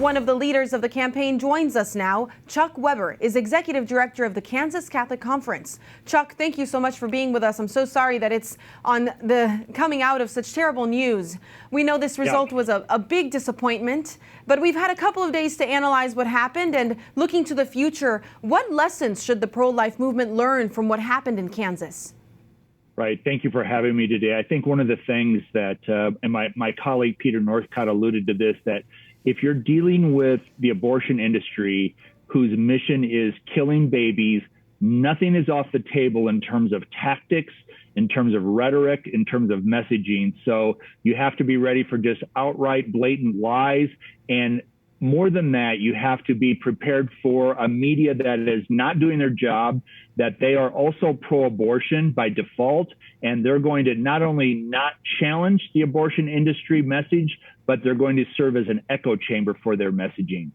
One of the leaders of the campaign joins us now. Chuck Weber is executive director of the Kansas Catholic Conference. Chuck, thank you so much for being with us. I'm so sorry that it's on the coming out of such terrible news. We know this result was a big disappointment, but we've had a couple of days to analyze what happened and looking to the future. What lessons should the pro-life movement learn from what happened in Kansas? Right. Thank you for having me today. I think one of the things that, and my colleague Peter Northcott alluded to this, that if you're dealing with the abortion industry whose mission is killing babies, nothing is off the table in terms of tactics, in terms of rhetoric, in terms of messaging. So you have to be ready for just outright blatant lies. And more than that, you have to be prepared for a media that is not doing their job, that they are also pro-abortion by default, and they're going to not only not challenge the abortion industry message, but they're going to serve as an echo chamber for their messaging.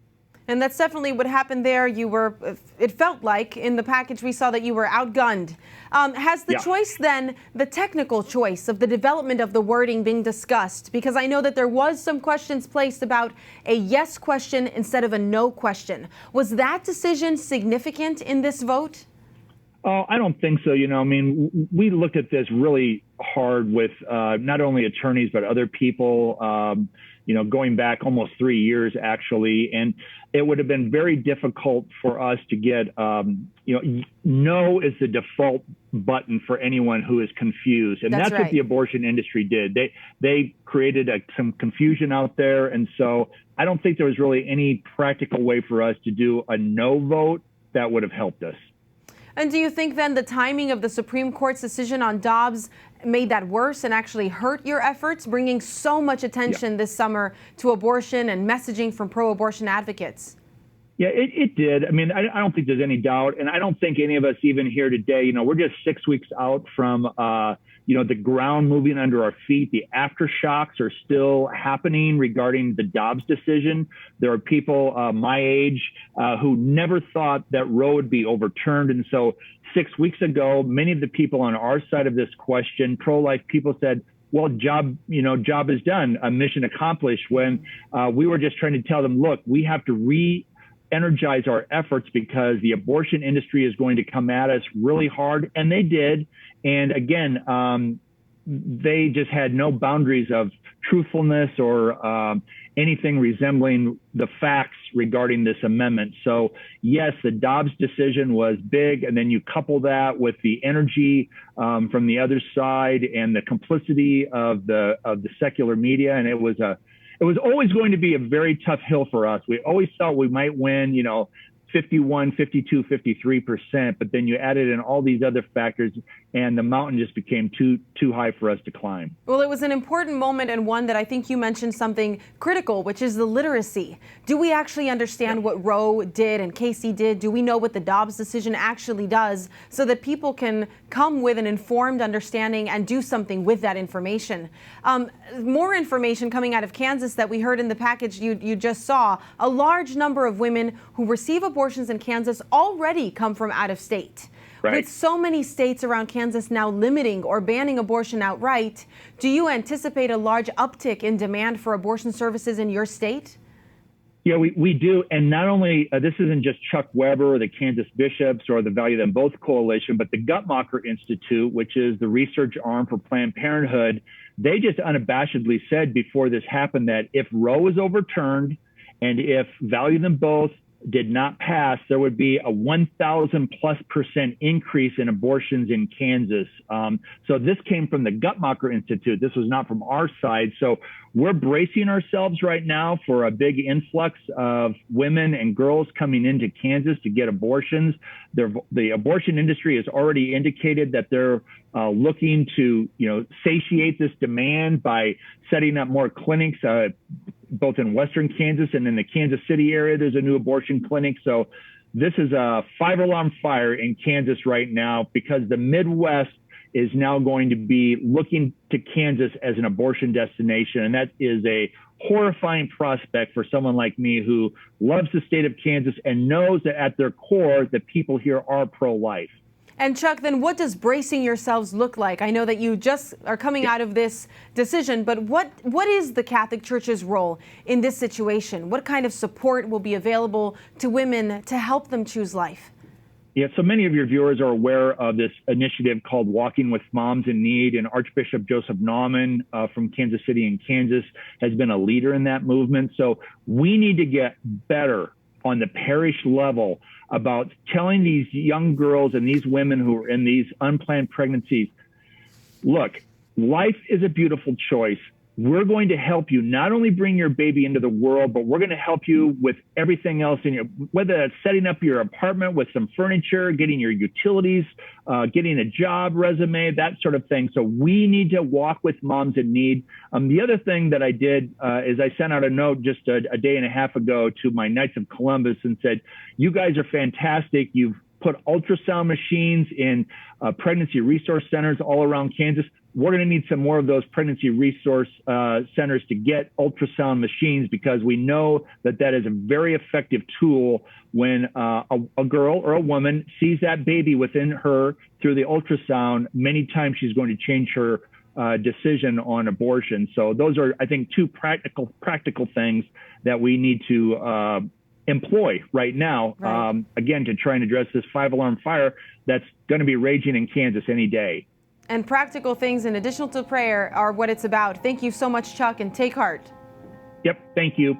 And that's definitely what happened there. It felt like in the package we saw that you were outgunned. Has the choice then, the technical choice of the development of the wording being discussed? Because I know that there was some questions placed about a yes question instead of a no question. Was that decision significant in this vote? Oh, I don't think so. I mean, we looked at this really hard with not only attorneys, but other people, going back almost 3 years, actually. And it would have been very difficult for us to get, no is the default button for anyone who is confused. And that's right. What the abortion industry did. They created some confusion out there. And so I don't think there was really any practical way for us to do a no vote that would have helped us. And do you think then the timing of the Supreme Court's decision on Dobbs made that worse and actually hurt your efforts, bringing so much attention this summer to abortion and messaging from pro-abortion advocates? Yeah, it did. I mean, I don't think there's any doubt. And I don't think any of us even here today, we're just 6 weeks out from, the ground moving under our feet. The aftershocks are still happening regarding the Dobbs decision. There are people my age who never thought that Roe would be overturned. And so 6 weeks ago, many of the people on our side of this question, pro-life people, said, well, job is done, a mission accomplished, when we were just trying to tell them, look, we have to re-energize our efforts because the abortion industry is going to come at us really hard. And they did. And again, they just had no boundaries of truthfulness or anything resembling the facts regarding this amendment. So yes, the Dobbs decision was big. And then you couple that with the energy from the other side and the complicity of the secular media. And it was always going to be a very tough hill for us. We always thought we might win, 51, 52, 53%, but then you added in all these other factors and the mountain just became too high for us to climb. Well, it was an important moment, and one that I think you mentioned something critical, which is the literacy. Do we actually understand what Roe did and Casey did? Do we know what the Dobbs decision actually does so that people can come with an informed understanding and do something with that information? More information coming out of Kansas that we heard in the package you just saw. A large number of women who receive abortions in Kansas already come from out of state. Right. With so many states around Kansas now limiting or banning abortion outright, do you anticipate a large uptick in demand for abortion services in your state? Yeah, we do. And not only, this isn't just Chuck Weber or the Kansas Bishops or the Value Them Both Coalition, but the Guttmacher Institute, which is the research arm for Planned Parenthood, they just unabashedly said before this happened that if Roe is overturned and if Value Them Both did not pass, there would be a 1,000+% increase in abortions in Kansas. So this came from the Guttmacher Institute. This was not from our side. So we're bracing ourselves right now for a big influx of women and girls coming into Kansas to get abortions. The abortion industry has already indicated that they're looking to, satiate this demand by setting up more clinics, both in Western Kansas and in the Kansas City area. There's a new abortion clinic. So this is a 5-alarm fire in Kansas right now because the Midwest is now going to be looking to Kansas as an abortion destination. And that is a horrifying prospect for someone like me who loves the state of Kansas and knows that at their core, the people here are pro-life. And Chuck, then what does bracing yourselves look like? I know that you just are coming out of this decision, but what is the Catholic Church's role in this situation? What kind of support will be available to women to help them choose life? Yeah, so many of your viewers are aware of this initiative called Walking with Moms in Need, and Archbishop Joseph Naumann from Kansas City in Kansas has been a leader in that movement. So we need to get better on the parish level about telling these young girls and these women who are in these unplanned pregnancies, look, life is a beautiful choice. We're going to help you not only bring your baby into the world, but we're going to help you with everything else in your, whether that's setting up your apartment with some furniture, getting your utilities, getting a job resume, that sort of thing. So we need to walk with moms in need. The other thing that I did is I sent out a note just a day and a half ago to my Knights of Columbus and said, you guys are fantastic. You've put ultrasound machines in pregnancy resource centers all around Kansas. We're going to need some more of those pregnancy resource centers to get ultrasound machines, because we know that that is a very effective tool when a girl or a woman sees that baby within her through the ultrasound. Many times she's going to change her decision on abortion. So those are, I think, two practical things that we need to employ right now, right. Again, to try and address this 5-alarm fire that's going to be raging in Kansas any day. And practical things in addition to prayer are what it's about. Thank you so much, Chuck, and take heart. Yep, thank you.